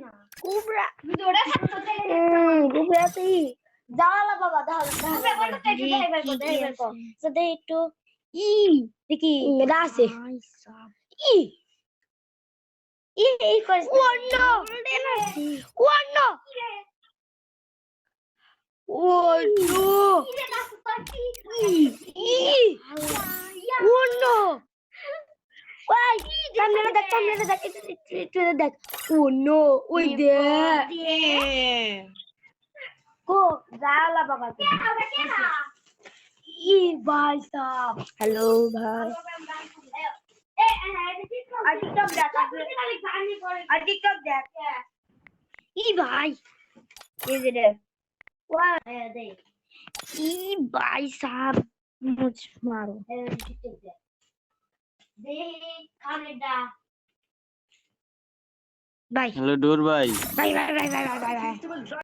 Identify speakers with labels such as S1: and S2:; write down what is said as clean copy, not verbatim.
S1: না কুবরা ভিডিওটা কুবরাতি জালা বাবা সাথে একটু ই দেখি এটা আছে ই ই এই কইছ ওনো ওনো ওনো ওনো ওই সামনে দেখ একটু দেখ ওনো ওই দেখ को जाला बाबा ये भाई साहब हेलो भाई टिकटॉक देख ये भाई ये दे वाह दे ये भाई साहब मुझ मारो टिकटॉक दे कनाडा बाय
S2: हेलो डोर भाई
S1: बाय